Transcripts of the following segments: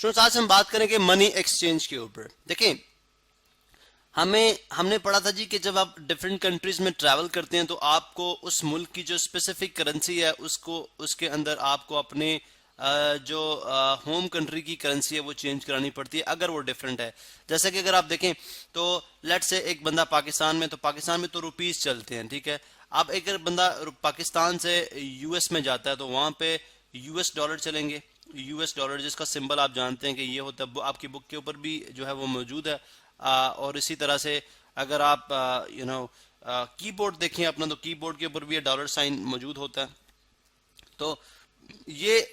Students आज हम बात करेंगे मनी एक्सचेंज के ऊपर। देखें, हमने पढ़ा था जी कि जब आप डिफरेंट कंट्रीज में ट्रैवल करते हैं तो आपको उस मुल्क की जो स्पेसिफिक करेंसी है उसको उसके अंदर आपको अपने जो होम कंट्री की करेंसी है वो चेंज करानी पड़ती है अगर वो डिफरेंट है। जैसे कि अगर आप देखें तो लेट्स से एक बंदा पाकिस्तान में, तो पाकिस्तान में तो रुपीस चलते हैं, ठीक है। अब एक अगर बंदा पाकिस्तान से यूएस में जाता है तो वहां पे यूएस डॉलर चलेंगे। यूएस डॉलर जिसका सिंबल आप जानते हैं कि ये होता है, आपकी बुक के ऊपर भी जो है वो मौजूद है। और इसी तरह से अगर आप कीबोर्ड देखें अपना, तो कीबोर्ड के ऊपर भी डॉलर साइन मौजूद होता है। तो ये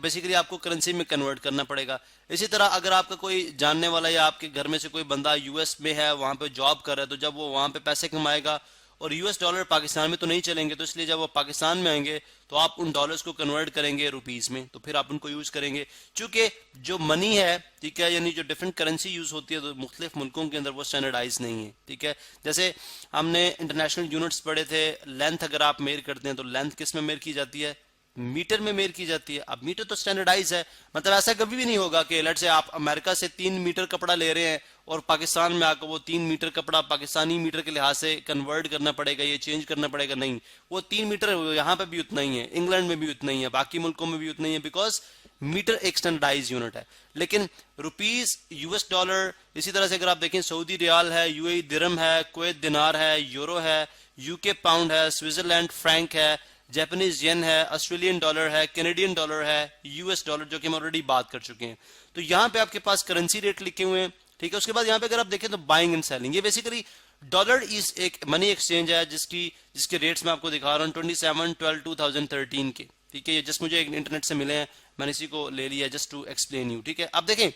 बेसिकली आपको करेंसी में कन्वर्ट करना पड़ेगा। इसी तरह अगर आपका कोई जानने वाला या आपके घर में से कोई बंदा यूएस में है, वहां पे जॉब कर रहा है, तो जब वो वहां पे पैसे कमाएगा और यूएस डॉलर पाकिस्तान में तो नहीं चलेंगे, तो इसलिए जब वो पाकिस्तान में आएंगे तो आप उन डॉलर्स को कन्वर्ट करेंगे रुपीस में, तो फिर आप उनको यूज करेंगे। चूंकि जो मनी है, ठीक है, यानी जो डिफरेंट करेंसी यूज होती है तो मुख्तलिफ मुल्कों के अंदर वो स्टैंडर्डाइज नहीं है, ठीक है। जैसे हमने इंटरनेशनल यूनिट्स पढ़े थे, लेंथ अगर आप मेयर करते हैं तो लेंथ किस में मेयर की जाती है? मीटर में मेयर की जाती है। अब मीटर तो स्टैंडर्डाइज है, मतलब ऐसा कभी भी नहीं होगा कि लेट से आप अमेरिका से 3 मीटर कपड़ा ले रहे हैं और पाकिस्तान में आकर वो 3 मीटर कपड़ा पाकिस्तानी मीटर के लिहाज से कन्वर्ट करना पड़ेगा, ये चेंज करना पड़ेगा। नहीं, वो 3 मीटर यहाँ पे भी उतना ही है, इंग्लैंड में भी उतना ही है, बाकी मुल्कों में भी उतना ही है, बिकॉज मीटर एक स्टैंडर्डाइज यूनिट है। लेकिन रुपीस, यूएस डॉलर, इसी तरह से अगर आप देखें सऊदी रियाल है, यूएई दिरहम है, कुवैत दिनार है, यूरो है, यूके पाउंड है, स्विट्जरलैंड फ्रैंक है, जापानीज येन है, ऑस्ट्रेलियन डॉलर है, कैनेडियन डॉलर है, यूएस डॉलर, जो कि हम ऑलरेडी बात कर चुके हैं। तो यहाँ पे आपके पास करेंसी रेट लिखे हुए हैं, ठीक है। उसके बाद यहाँ पे अगर आप देखें तो बाइंग एंड सेलिंग, ये बेसिकली डॉलर इज एक मनी एक्सचेंज है जिसके रेट्स मैं आपको दिखा रहा हूँ 27/12/2013 के, ठीक है। ये जस्ट मुझे इंटरनेट से मिले हैं, मैंने इसी को ले लिया जस्ट टू एक्सप्लेन यू, ठीक है। अब देखें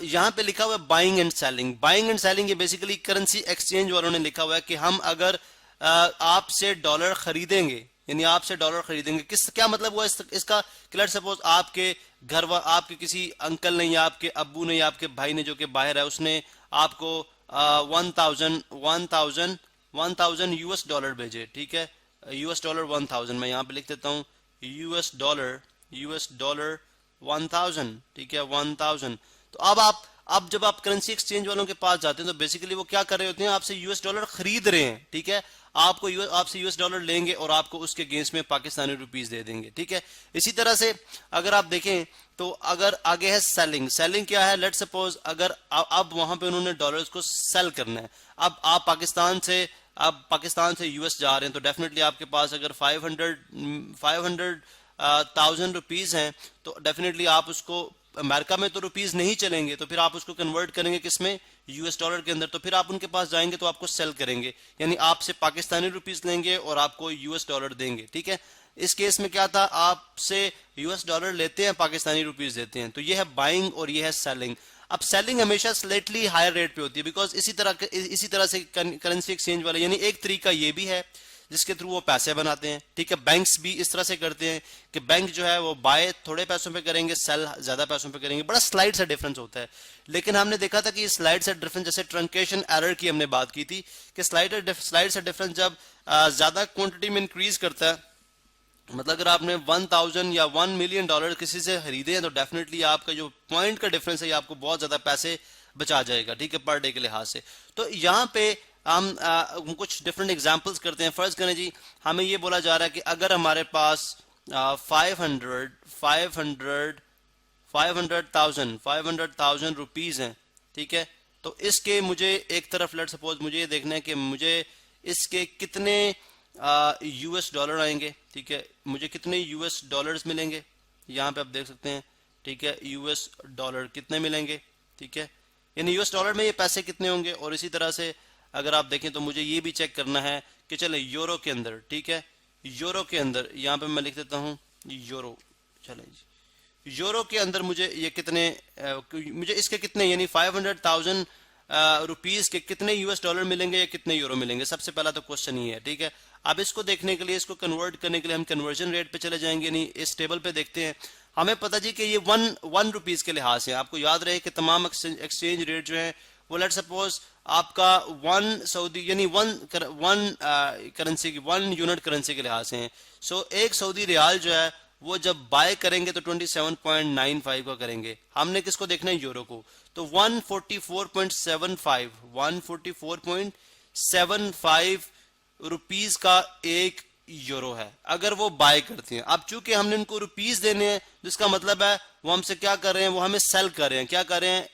यहाँ पे लिखा हुआ है buying and selling. Buying and selling ये बेसिकली करेंसी एक्सचेंज वालों ने लिखा हुआ है कि हम अगर आपसे डॉलर खरीदेंगे, यानी आपसे डॉलर खरीदेंगे, क्या मतलब हुआ इसका? लेट्स सपोज आपके घर आपके किसी अंकल ने या आपके अब्बू ने या आपके भाई ने जो कि बाहर है, उसने आपको 1000 यूएस डॉलर भेजे, ठीक है। यूएस डॉलर 1000, मैं यहाँ पे लिख देता हूँ यूएस डॉलर 1000, ठीक है, 1000। तो अब जब आप करेंसी एक्सचेंज वालों के पास जाते हैं तो बेसिकली वो क्या कर रहे होते हैं? आपसे यूएस डॉलर खरीद रहे हैं, ठीक है। आपसे यूएस डॉलर लेंगे और आपको उसके अगेंस्ट में पाकिस्तानी रुपीस दे देंगे, ठीक है। इसी तरह से अगर आप देखें तो अगर आगे है सेलिंग। सेलिंग क्या है? लेट सपोज अगर अब वहां पे उन्होंने डॉलर्स को सेल करना है, अब आप पाकिस्तान से यूएस जा रहे हैं, तो डेफिनेटली आपके पास अगर 500,000 रुपीज हैं तो डेफिनेटली आप उसको, अमेरिका में तो रुपीस नहीं चलेंगे, तो फिर आप उसको कन्वर्ट करेंगे किसमें? यूएस डॉलर के अंदर। तो फिर आप उनके पास जाएंगे तो आपको सेल करेंगे, यानी आपसे पाकिस्तानी रुपीस लेंगे और आपको यूएस डॉलर देंगे, ठीक है। इस केस में क्या था? आपसे यूएस डॉलर लेते हैं, पाकिस्तानी रुपीस देते हैं, तो ये है बाइंग और ये है सेलिंग। अब सेलिंग हमेशा स्लाइटली हायर रेट पे होती है, बिकॉज इसी तरह से करेंसी एक्सचेंज वाले, यानी एक तरीका ये भी है जिसके थ्रू वो पैसे बनाते हैं, ठीक है। बैंक्स भी इस तरह से करते हैं कि बैंक जो है वो बाय थोड़े पैसों पे करेंगे, सेल ज्यादा पैसों पे करेंगे, बड़ा स्लाइड सा डिफरेंस होता है। लेकिन हमने देखा था कि ये स्लाइड सा डिफरेंस, जैसे ट्रंकेशन एरर की हमने बात की थी कि स्लाइड सा डिफरेंस जब ज्यादा क्वांटिटी में इंक्रीज करता है, मतलब अगर आपने 1000 या 1 मिलियन डॉलर किसी से खरीदे हैं तो डेफिनेटली आपका जो पॉइंट का डिफरेंस है ये आपको बहुत ज्यादा पैसे बचा जाएगा, ठीक है, पर डे के लिहाज से। तो यहाँ पे हम कुछ डिफरेंट एग्जांपल्स करते हैं। फर्ज करें जी, हमें ये बोला जा रहा है कि अगर हमारे पास 500,000 रुपीज हैं, ठीक है, तो इसके मुझे एक तरफ लेट सपोज मुझे ये देखना है कि मुझे इसके कितने यूएस डॉलर आएंगे, ठीक है, मुझे कितने यूएस डॉलर्स मिलेंगे, यहाँ पे आप देख सकते हैं, ठीक है, यूएस डॉलर कितने मिलेंगे, ठीक है, यानी यूएस डॉलर में ये पैसे कितने होंगे। और इसी तरह से अगर आप देखें तो मुझे ये भी चेक करना है कि चले यूरो के अंदर, ठीक है, यूरो के अंदर यहाँ पे मैं लिख देता हूँ यूरो, चले जी, यूरो के अंदर मुझे ये कितने मुझे इसके कितने, यानी 500,000 रुपीज के कितने यूएस डॉलर मिलेंगे या कितने यूरो मिलेंगे, सबसे पहला तो क्वेश्चन ये है, ठीक है। अब इसको देखने के लिए, इसको कन्वर्ट करने के लिए हम कन्वर्जन रेट पे चले जाएंगे, यानी इस टेबल पे देखते हैं। हमें पता जी कि ये वन रुपीज के लिहाज से, आपको याद रहे कि तमाम एक्सचेंज रेट जो है वो लेट सपोज आपका वन सऊदी, यानी वन करेंसी की, 1 यूनिट करेंसी के लिहाज से है। सो एक सऊदी रियाल जो है वो जब बाय करेंगे तो 27.95 का करेंगे। हमने किसको देखना है, यूरो को। तो 144.75 144.75 रुपीस का एक यूरो है अगर वो बाय करते हैं। अब चूंकि हमने उनको रुपीस देने हैं, जिसका मतलब है वो हमसे क्या कर रहे हैं, वो हमें सेल कर रहे हैं। क्या कर रहे हैं,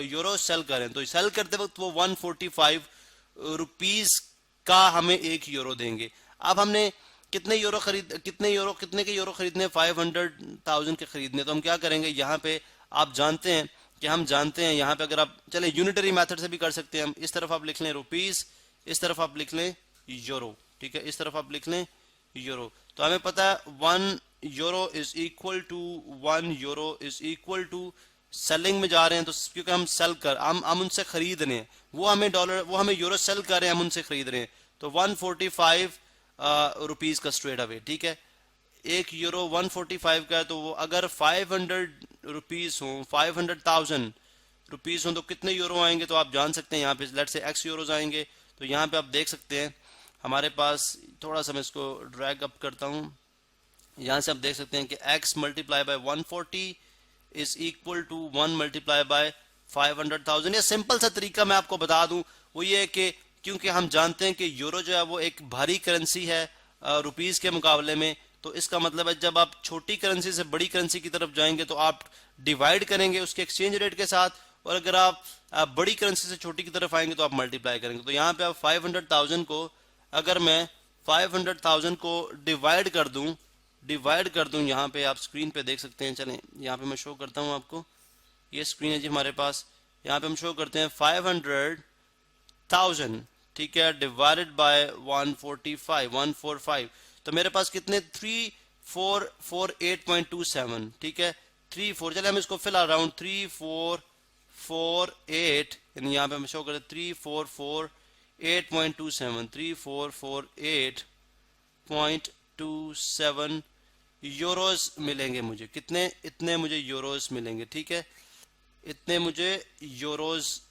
यूरो सेल कर रहे हैं। तो सेल करते वक्त वो 145 रुपीस का हमें एक यूरो देंगे। अब हमने कितने के यूरो खरीदने, 500,000 के खरीदने। तो हम क्या करेंगे, यहाँ पे आप जानते हैं कि हम जानते हैं यहाँ पे, अगर आप चले यूनिटरी मेथड से भी कर सकते हैं हम। इस तरफ आप लिख लें रुपीस, इस तरफ आप लिख लें यूरो, ठीक है, इस तरफ आप लिख लें यूरो। तो हमें पता है 1 euro is equal to 1 euro is equal to, selling में जा रहे हैं तो क्योंकि हम सेल कर हम उनसे खरीद रहे हैं, वो हमें डॉलर, वो हमें यूरो सेल कर रहे हैं, हम उनसे खरीद रहे हैं। तो 145 रुपीस का स्ट्रेट अवे, ठीक है। एक यूरो 145 का है, तो वो अगर 500 रुपीस हो, 500,000 रुपीस हो, तो कितने यूरो आएंगे। तो आप जान सकते हैं यहाँ पे लेट से एक्स यूरोज आएंगे। तो यहाँ पे आप देख सकते हैं हमारे पास, थोड़ा सा मैं इसको ड्रैग अप करता हूँ, यहाँ से आप देख सकते हैं कि x multiply by 140 is equal to 1 multiply by 500,000। ये सिंपल सा तरीका मैं आपको बता दूं, वो ये है कि क्योंकि हम जानते हैं कि यूरो जो है वो एक भारी करेंसी है रुपीस के मुकाबले में। तो इसका मतलब है जब आप छोटी करेंसी से बड़ी करेंसी की तरफ जाएंगे तो आप डिवाइड करेंगे उसके एक्सचेंज रेट के साथ, और अगर आप बड़ी करेंसी से छोटी की तरफ आएंगे तो आप मल्टीप्लाई करेंगे। तो यहाँ पे आप 500,000 को, अगर मैं 500,000 को डिवाइड कर दूं, यहाँ पे आप स्क्रीन पे देख सकते हैं। चलें यहाँ पे मैं शो करता हूँ आपको, ये स्क्रीन है जी हमारे पास। यहाँ पे हम शो करते हैं 500,000, ठीक है, डिवाइडेड बाय 145, तो मेरे पास कितने 3448.27, ठीक है, 34, चले हम इसको फिल अराउंड 3448, यानी यहाँ पे हम शो करते हैं 3448.27, 3448.27 यूरोस मिलेंगे मुझे। कितने, इतने मुझे यूरोस मिलेंगे, ठीक है, इतने मुझे यूरोस,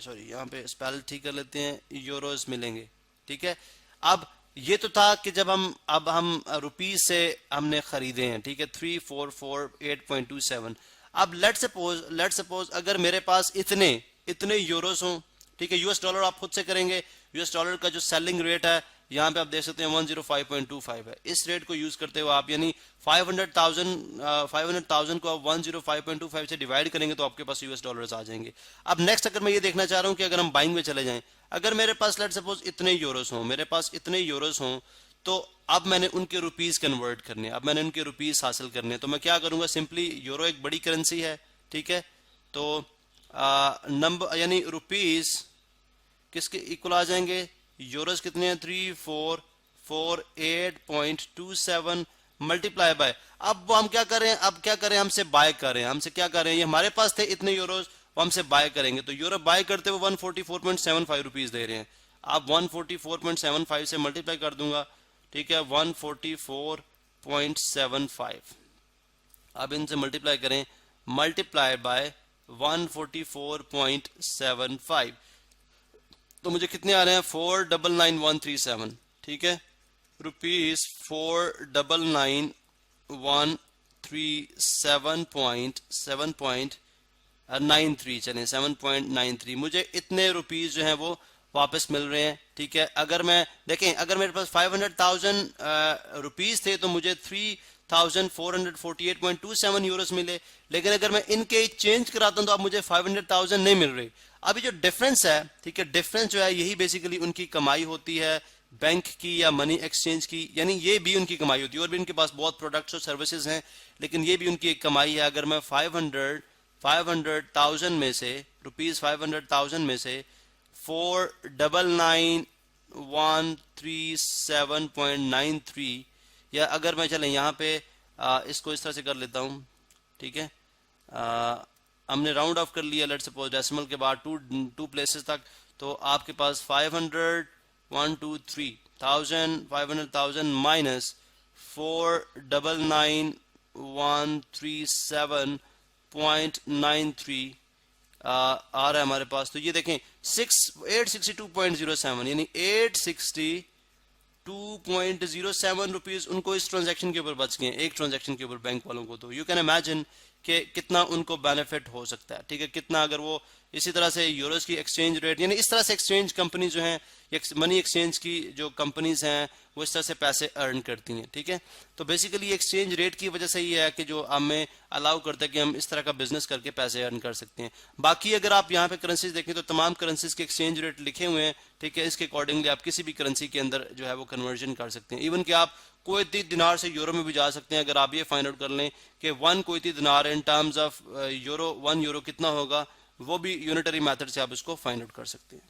सॉरी यहाँ पे स्पेल ठीक कर लेते हैं, यूरोस मिलेंगे, ठीक है। अब ये तो था कि जब हम रुपीस से हमने खरीदे हैं, ठीक है, 3448.27। अब लेट सपोज अगर मेरे पास इतने यूरोस हों, ठीक है, यूएस डॉलर आप खुद से करेंगे। यूएस डॉलर का जो सेलिंग रेट है यहाँ पे आप देख सकते हैं 105.25 है। इस रेट को यूज करते हुए आप, यानी 500,000 को आप 105.25 से डिवाइड करेंगे तो आपके पास यूएस डॉलर्स आ जाएंगे। अब नेक्स्ट अगर मैं ये देखना चाह रहा हूँ कि अगर हम बाइंग में चले जाएं, अगर मेरे पास लेट सपोज इतने यूरोस हों, तो अब मैंने उनके रुपीस कन्वर्ट करने, अब मैंने उनके रुपीस हासिल करने, तो मैं क्या करूंगा, सिंपली यूरो एक बड़ी करेंसी है, ठीक है, तो नंबर यानी रुपीस किसके इक्वल आ जाएंगे, यूरोस कितने हैं 3448.27 मल्टीप्लाई बाय, अब वो हम क्या करें, हमसे बाय कर रहे हैं, ये हमारे पास थे इतने यूरोस, वो हमसे बाय करेंगे। तो यूरो बाय करते हुए 144.75 रुपीस दे रहे हैं। अब 144.75 से मल्टीप्लाई कर दूंगा, ठीक है, 144.75, अब इनसे मल्टीप्लाई करें, मल्टीप्लाई बाय 144.75, तो मुझे कितने आ रहे हैं 499,137, ठीक है, रुपीस 499,137.7.93, चलें 7.93, मुझे इतने रुपीस जो हैं वो वापस मिल रहे हैं, ठीक है। अगर मैं देखें, अगर मेरे पास 500,000 रुपीस थे तो मुझे 3,448.27 यूरोस मिले, लेकिन अगर मैं इनके चेंज कराता हूं तो अब मुझे 500,000 नहीं मिल रहे। अभी जो डिफरेंस है, ठीक है, डिफरेंस जो है यही बेसिकली उनकी कमाई होती है बैंक की या मनी एक्सचेंज की, यानी ये भी उनकी कमाई होती है। और भी उनके पास बहुत प्रोडक्ट्स और सर्विसेज हैं, लेकिन ये भी उनकी एक कमाई है। अगर मैं 500,000 में से, रुपीस 500,000 में से 499,137.93, या अगर मैं चलें यहाँ पे इसको इस तरह से कर लेता हूँ, ठीक है, हमने राउंड ऑफ कर लिया, लेट्स सपोज डेसिमल के बाद टू प्लेसेस तक, तो आपके पास 500,123,500,000 माइनस 499,137.93 आ रहा है हमारे पास। तो ये देखें 862.07, यानी 862 2.07 रुपीज उनको इस ट्रांजैक्शन के ऊपर बच गए, एक ट्रांजैक्शन के ऊपर बैंक वालों को। तो यू कैन इमेजिन कि कितना उनको बेनिफिट हो सकता है, ठीक है, कितना अगर वो इसी तरह से यूरोस की एक्सचेंज रेट, यानी इस तरह से एक्सचेंज कंपनी जो है, मनी एक्सचेंज की जो कंपनीज हैं वो इस तरह से पैसे अर्न करती हैं, ठीक है। तो बेसिकली एक्सचेंज रेट की वजह से ये है कि जो हमें अलाउ करता है कि हम इस तरह का बिजनेस करके पैसे अर्न कर सकते हैं। बाकी अगर आप यहाँ पे करेंसीज देखें तो तमाम करेंसीज के एक्सचेंज रेट लिखे हुए हैं, ठीक है। इसके अकॉर्डिंगली आप किसी भी करेंसी के अंदर जो है वो कन्वर्जन कर सकते हैं। इवन कि आप कुवैती दिनार से यूरो में भी जा सकते हैं। अगर आप ये फाइंड आउट कर लें कि 1 कुवैती दिनार in terms of euro, 1 euro कितना होगा, वो भी यूनिटरी मेथड से आप इसको फाइंड आउट कर सकते हैं।